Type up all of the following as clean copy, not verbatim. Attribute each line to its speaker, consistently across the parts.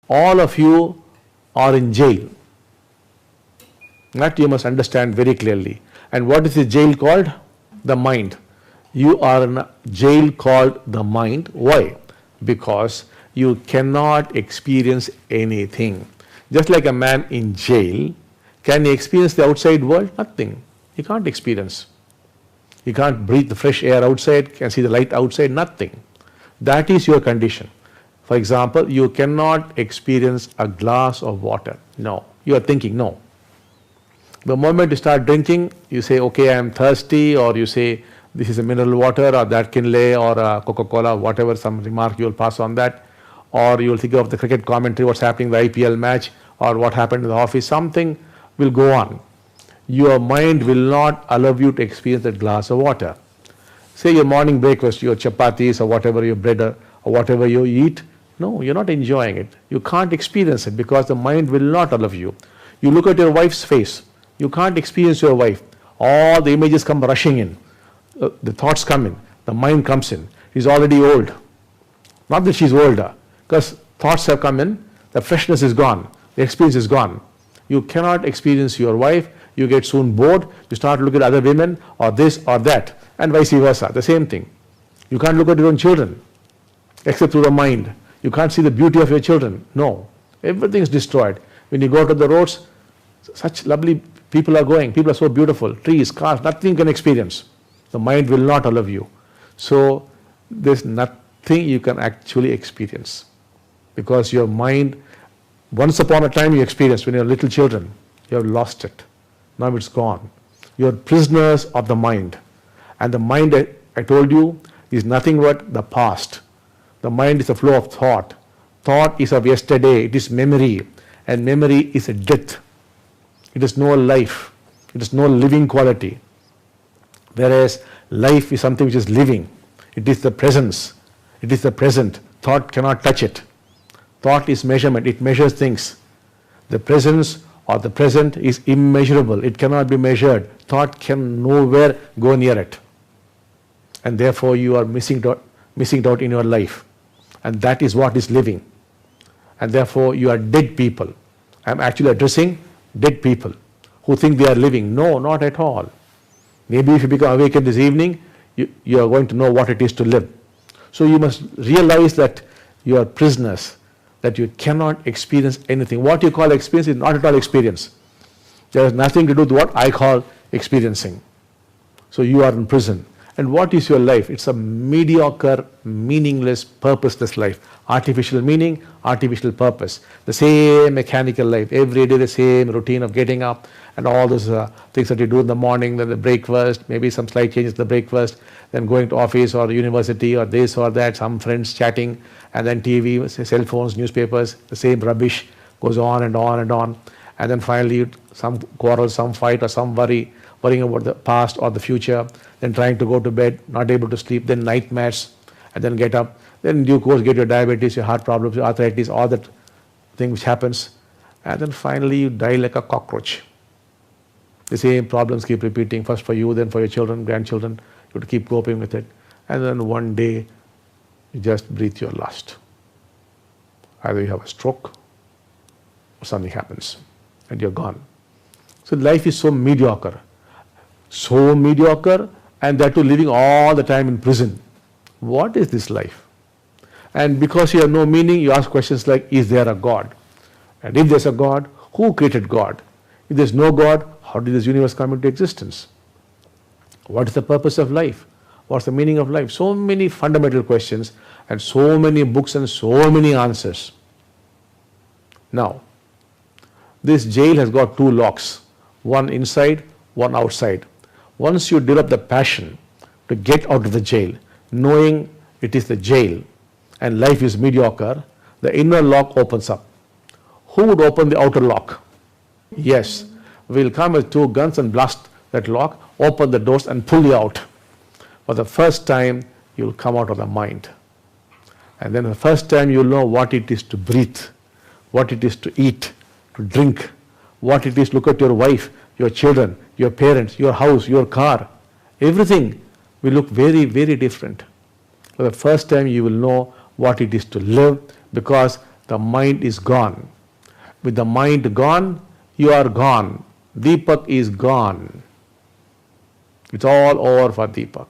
Speaker 1: All of you are in jail. That you must understand very clearly. And what is the jail called? The mind. You are in a jail called the mind. Why? Because you cannot experience anything. Just like a man in jail, can he experience the outside world? Nothing. He can't experience. He can't breathe the fresh air outside, can see the light outside, nothing. That is your condition. For example, you cannot experience a glass of water. No. You are thinking, no. The moment you start drinking, you say, okay, I am thirsty, or you say, this is a mineral water, or that Kinley, or a Coca-Cola, whatever, some remark you will pass on that. Or you will think of the cricket commentary, what's happening in the IPL match, or what happened in the office, something will go on. Your mind will not allow you to experience that glass of water. Say your morning breakfast, your chapatis or whatever, your bread or whatever you eat, no, you're not enjoying it. You can't experience it because the mind will not allow you. You look at your wife's face, you can't experience your wife. All the images come rushing in. The thoughts come in, the mind comes in. She's already old. Not that she's older, because thoughts have come in, the freshness is gone, the experience is gone. You cannot experience your wife, you get soon bored, you start looking at other women or this or that, and vice versa, the same thing. You can't look at your own children, except through the mind. You can't see the beauty of your children. No, everything is destroyed. When you go to the roads, such lovely people are going, people are so beautiful, trees, cars, nothing you can experience. The mind will not allow you. So there's nothing you can actually experience, because your mind, once upon a time you experienced when you were little children, you have lost it. Now it's gone. You are prisoners of the mind. And the mind, I told you, is nothing but the past. The mind is a flow of thought. Thought is of yesterday, it is memory. And memory is a death. It is no life. It is no living quality. Whereas life is something which is living. It is the presence. It is the present. Thought cannot touch it. Thought is measurement. It measures things. The presence or the present is immeasurable. It cannot be measured. Thought can nowhere go near it. And therefore you are missing out in your life. And that is what is living. And therefore you are dead people. I am actually addressing dead people who think they are living. No, not at all. Maybe if you become awakened this evening, you are going to know what it is to live. So you must realize that you are prisoners, that you cannot experience anything. What you call experience is not at all experience. There has nothing to do with what I call experiencing. So you are in prison. And what is your life? It's a mediocre, meaningless, purposeless life. Artificial meaning, artificial purpose. The same mechanical life. Every day the same routine of getting up and all those things that you do in the morning, then the breakfast, maybe some slight changes to the breakfast, then going to office or university or this or that, some friends chatting, and then TV, cell phones, newspapers, the same rubbish goes on and on and on. And then finally some quarrel, some fight or some worrying about the past or the future, then trying to go to bed, not able to sleep, then nightmares, and then get up, then in due course get your diabetes, your heart problems, your arthritis, all that thing which happens, and then finally you die like a cockroach. The same problems keep repeating, first for you, then for your children, grandchildren. You have to keep coping with it. And then one day you just breathe your last. Either you have a stroke or something happens and you're gone. So life is so mediocre, and that too living all the time in prison. What is this life? And because you have no meaning, you ask questions like, is there a God? And if there's a God, who created God? If there's no God, how did this universe come into existence? What is the purpose of life? What's the meaning of life? So many fundamental questions and so many books and so many answers. Now, this jail has got two locks, one inside, one outside. Once you develop the passion to get out of the jail, knowing it is the jail and life is mediocre, the inner lock opens up. Who would open the outer lock? Yes, we'll come with two guns and blast that lock, open the doors and pull you out. For the first time, you'll come out of the mind. And then the first time you'll know what it is to breathe, what it is to eat, to drink, what it is to look at your wife, your children, your parents, your house, your car. Everything will look very, very different. For the first time you will know what it is to live, because the mind is gone. With the mind gone, you are gone. Deepak is gone. It's all over for Deepak.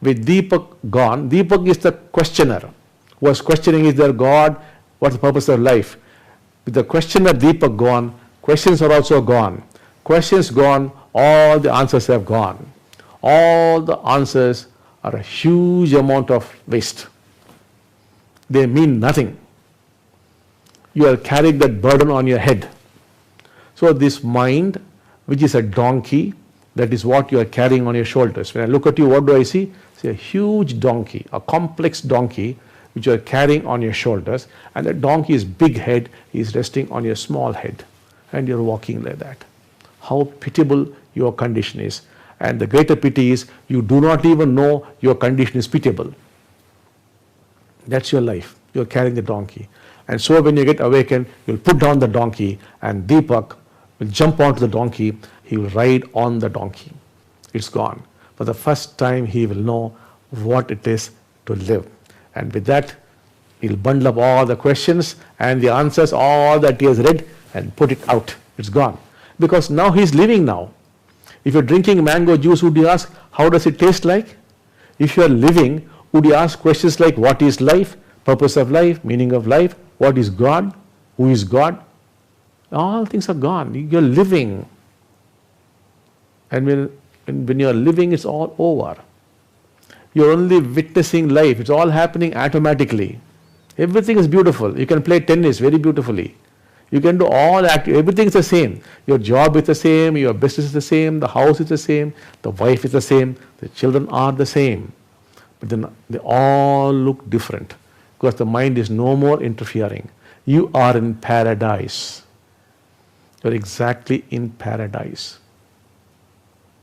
Speaker 1: With Deepak gone, Deepak is the questioner. Who was questioning, is there God? What's the purpose of life? With the questioner Deepak gone, questions are also gone. Questions gone, all the answers have gone. All the answers are a huge amount of waste. They mean nothing. You are carrying that burden on your head. So this mind, which is a donkey, that is what you are carrying on your shoulders. When I look at you, what do I see? See a huge donkey, a complex donkey, which you are carrying on your shoulders, and the donkey's big head is resting on your small head, and you're walking like that. How pitiable your condition is. And the greater pity is you do not even know your condition is pitiable. That's your life. You're carrying the donkey. And so when you get awakened, you'll put down the donkey, and Deepak will jump onto the donkey. He will ride on the donkey. It's gone. For the first time, he will know what it is to live. And with that, he'll bundle up all the questions and the answers, all that he has read, and put it out. It's gone. Because now he's living now. If you're drinking mango juice, would you ask, how does it taste like? If you are living, would you ask questions like, what is life, purpose of life, meaning of life, what is God, who is God? All things are gone. You're living. And when you're living, it's all over. You're only witnessing life. It's all happening automatically. Everything is beautiful. You can play tennis very beautifully. You can do all everything is the same. Your job is the same, your business is the same, the house is the same, the wife is the same, the children are the same. But then they all look different because the mind is no more interfering. You are in paradise. You're exactly in paradise.